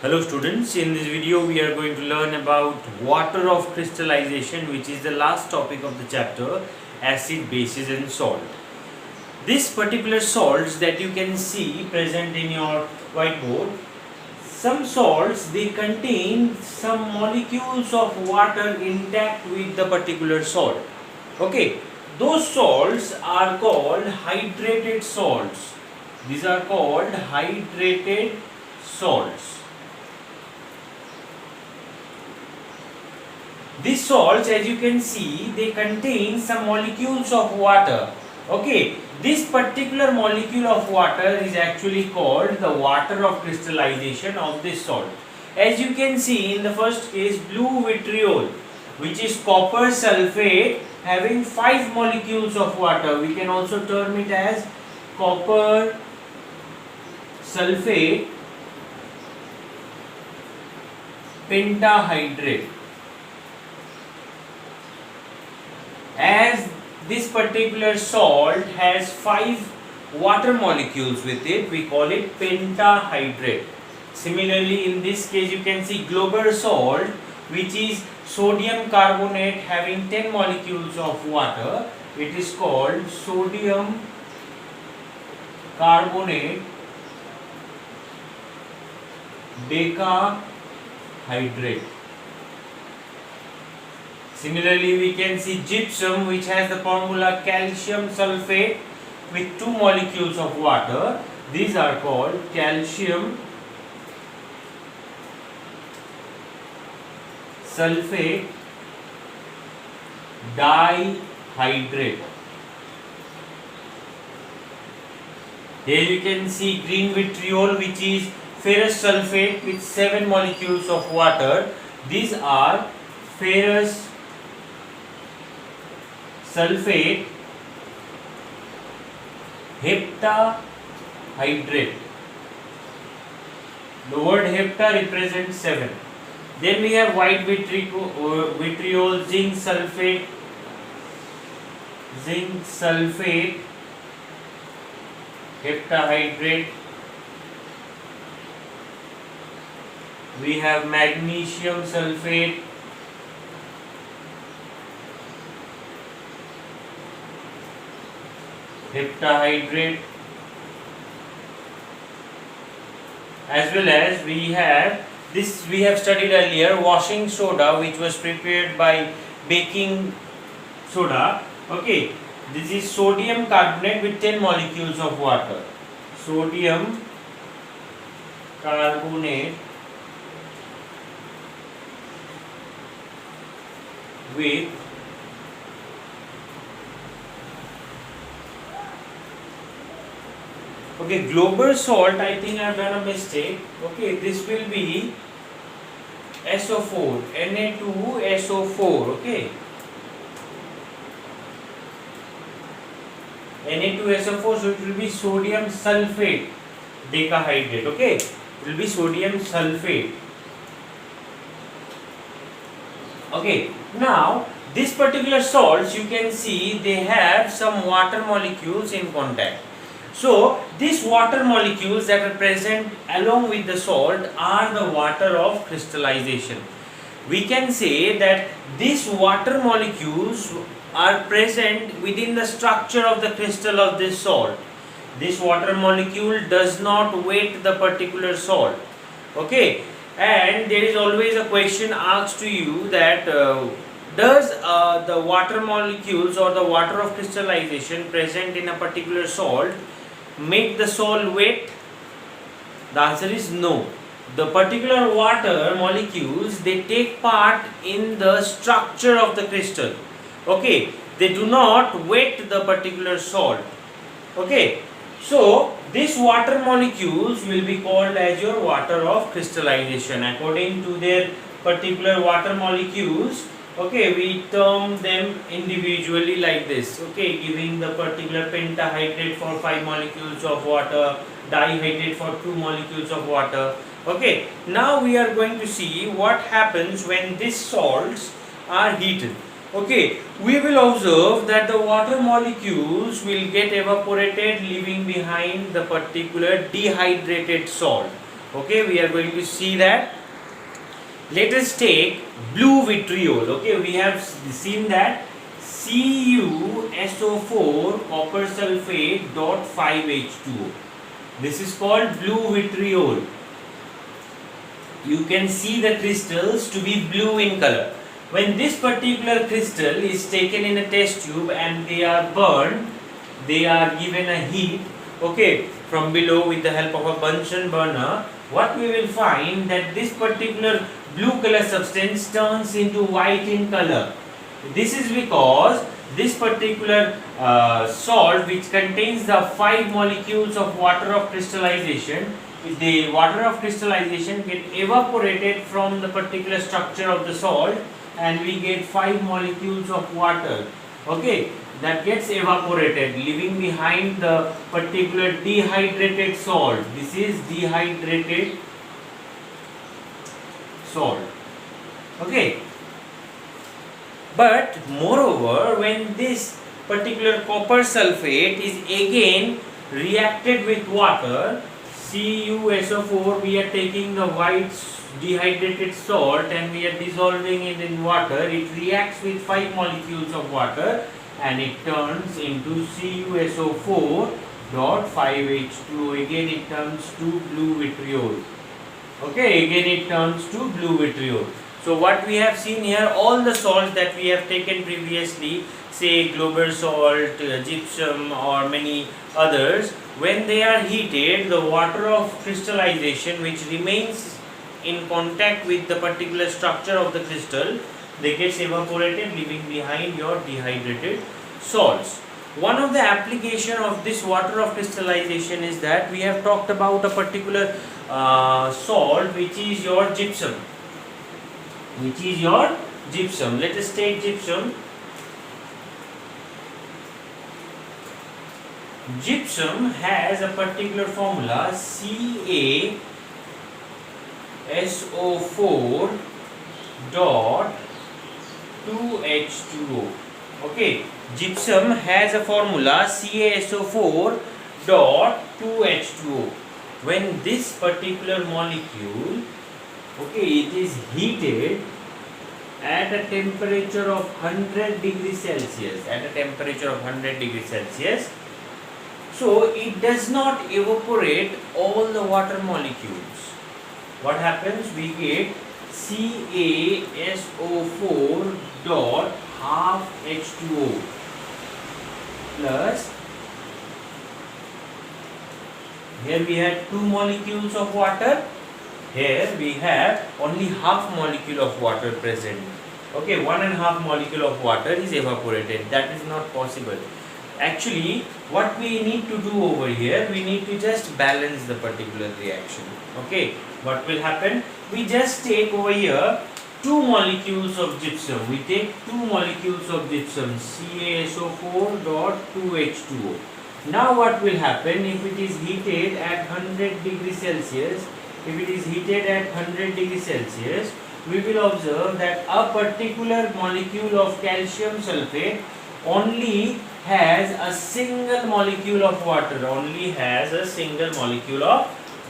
Hello students, in this video we are going to learn about water of crystallization, which is the last topic of the chapter, acid, bases and salt. This particular salts that you can see present in your whiteboard, some salts they contain some molecules of water intact with the particular salt. Okay, those salts are called hydrated salts. These are called hydrated salts. These salts, as you can see, they contain some molecules of water. Okay, this particular molecule of water is actually called the water of crystallization of this salt. As you can see in the first case, blue vitriol, which is copper sulfate having 5 molecules of water. We can also term it as copper sulfate pentahydrate. As this particular salt has 5 water molecules with it, we call it pentahydrate. Similarly, in this case you can see Glober salt, which is sodium carbonate having 10 molecules of water. It is called sodium carbonate decahydrate. Similarly, we can see gypsum, which has the formula calcium sulfate with 2 molecules of water. These are called calcium sulfate dihydrate. Here you can see green vitriol, which is ferrous sulfate with 7 molecules of water. These are ferrous sulfate heptahydrate. The word hepta represents 7. Then we have white vitriol, zinc sulfate heptahydrate. We have magnesium sulfate heptahydrate, as well as we have this, we have studied earlier, washing soda, which was prepared by baking soda. Okay, this is sodium carbonate with 10 molecules of water. Sodium carbonate with Glober salt, I think I have done a mistake. Okay, this will be SO4, Na2SO4. Okay, Na2SO4, so it will be sodium sulfate decahydrate. Okay, it will be sodium sulfate. Okay, now this particular salts, you can see they have some water molecules in contact. So these water molecules that are present along with the salt are the water of crystallization. We can say that these water molecules are present within the structure of the crystal of this salt. This water molecule does not weight the particular salt. Okay, and there is always a question asked to you that does the water molecules or the water of crystallization present in a particular salt make the salt wet? The answer is no. The particular water molecules, they take part in the structure of the crystal. Okay, they do not wet the particular salt. Okay, so these water molecules will be called as your water of crystallization according to their particular water molecules. Okay, we term them individually like this. Okay, giving the particular pentahydrate for 5 molecules of water, dihydrate for 2 molecules of water. Okay, now we are going to see what happens when these salts are heated. Okay, we will observe that the water molecules will get evaporated, leaving behind the particular dehydrated salt. Okay, we are going to see that. Let us take blue vitriol. Okay, we have seen that CuSO4 copper sulfate dot 5H2O. This is called blue vitriol. You can see the crystals to be blue in color. When this particular crystal is taken in a test tube and they are burned, they are given a heat, okay, from below with the help of a Bunsen burner, what we will find that this particular blue color substance turns into white in color. This is because this particular salt, which contains the 5 molecules of water of crystallization, the water of crystallization get evaporated from the particular structure of the salt and we get 5 molecules of water, okay, that gets evaporated, leaving behind the particular dehydrated salt. This is dehydrated salt, okay. But moreover, when this particular copper sulfate is again reacted with water, CuSO4, we are taking the white dehydrated salt and we are dissolving it in water. It reacts with 5 molecules of water and it turns into CuSO4 dot 5H2O. Again it turns to blue vitriol. Okay, again it turns to blue vitriol. So what we have seen here, all the salts that we have taken previously, say Glober salt, gypsum or many others, when they are heated, the water of crystallization which remains in contact with the particular structure of the crystal, they get evaporated, leaving behind your dehydrated salts. One of the application of this water of crystallization is that we have talked about a particular salt which is your gypsum. Let us take gypsum. Gypsum has a particular formula, CaSO4 dot 2H2O. Okay, gypsum has a formula CaSO4 dot 2H2O. When this particular molecule, okay, it is heated at a temperature of 100 degrees Celsius, so it does not evaporate all the water molecules. What happens? We get CaSO4 dot half H2O plus, here we had 2 molecules of water, here we have only half molecule of water present. Okay, 1.5 molecule of water is evaporated. That is not possible. Actually, what we need to do over here, we need to just balance the particular reaction. Okay, what will happen? We just take over here 2 molecules of gypsum. We take 2 molecules of gypsum, CaSO4 dot 2H2O. Now what will happen if it is heated at 100 degrees Celsius? If it is heated at 100 degrees Celsius, we will observe that a particular molecule of calcium sulfate only has a single molecule of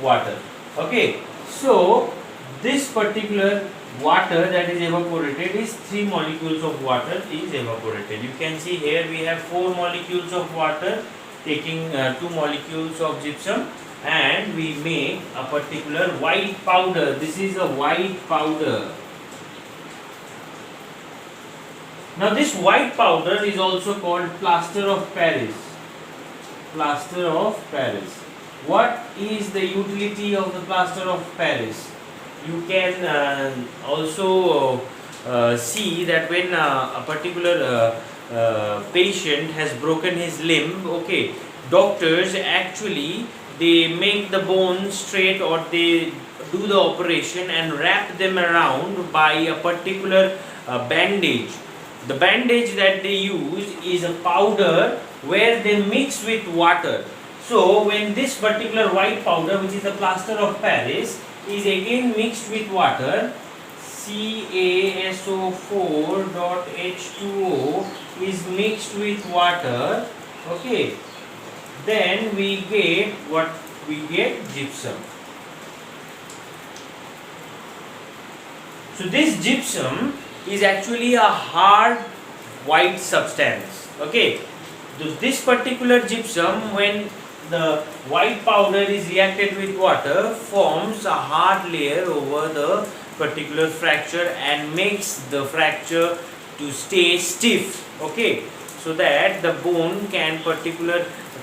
water. Okay, so this particular water that is evaporated is 3 molecules of water is evaporated. You can see here we have 4 molecules of water taking 2 molecules of gypsum, and we make a particular white powder. This is a white powder. Now this white powder is also called plaster of Paris. What is the utility of the plaster of Paris? You can also see that when a particular patient has broken his limb, okay, doctors actually, they make the bone straight, or they do the operation and wrap them around by a particular bandage. The bandage that they use is a powder where they mix with water. So when this particular white powder, which is the plaster of Paris, is again mixed with water, CaSO4 dot H2O is mixed with water, okay, then we get what? We get gypsum. So this gypsum is actually a hard white substance. Okay, so this particular gypsum, when the white powder is reacted with water, forms a hard layer over the particular fracture and makes the fracture to stay stiff. Okay, so that the bone can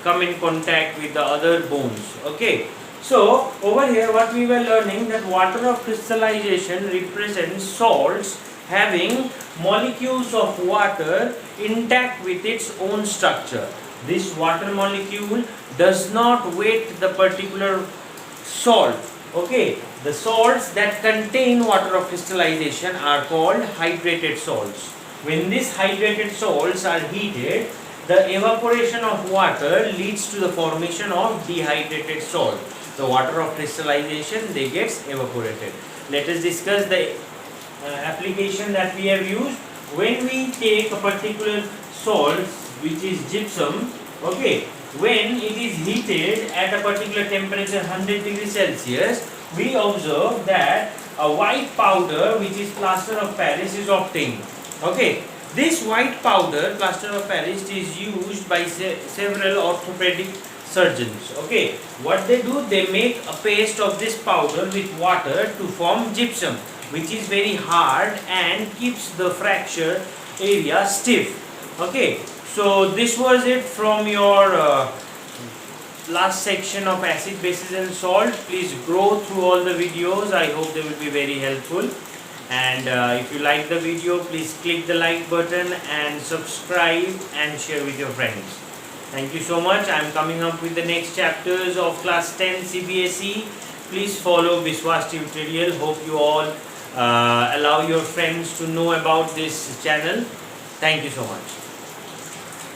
come in contact with the other bones. Okay, so over here what we were learning, that water of crystallization represents salts having molecules of water intact with its own structure. This water molecule does not weight the particular salt. Okay, the salts that contain water of crystallization are called hydrated salts. When these hydrated salts are heated, the evaporation of water leads to the formation of dehydrated salt. The water of crystallization, they gets evaporated. Let us discuss the application that we have used. When we take a particular salt which is gypsum, okay, when it is heated at a particular temperature 100 degrees Celsius, we observe that a white powder which is plaster of Paris is obtained. Okay, this white powder, plaster of Paris, is used by several orthopedic surgeons. Okay, what they do, they make a paste of this powder with water to form gypsum, which is very hard and keeps the fracture area stiff. Okay, so this was it from your last section of acid, bases and salt. Please go through all the videos. I hope they will be very helpful. And if you like the video, please click the like button and subscribe and share with your friends. Thank you so much. I am coming up with the next chapters of class 10 CBSE. Please follow Biswas tutorial. Hope you all allow your friends to know about this channel. Thank you so much.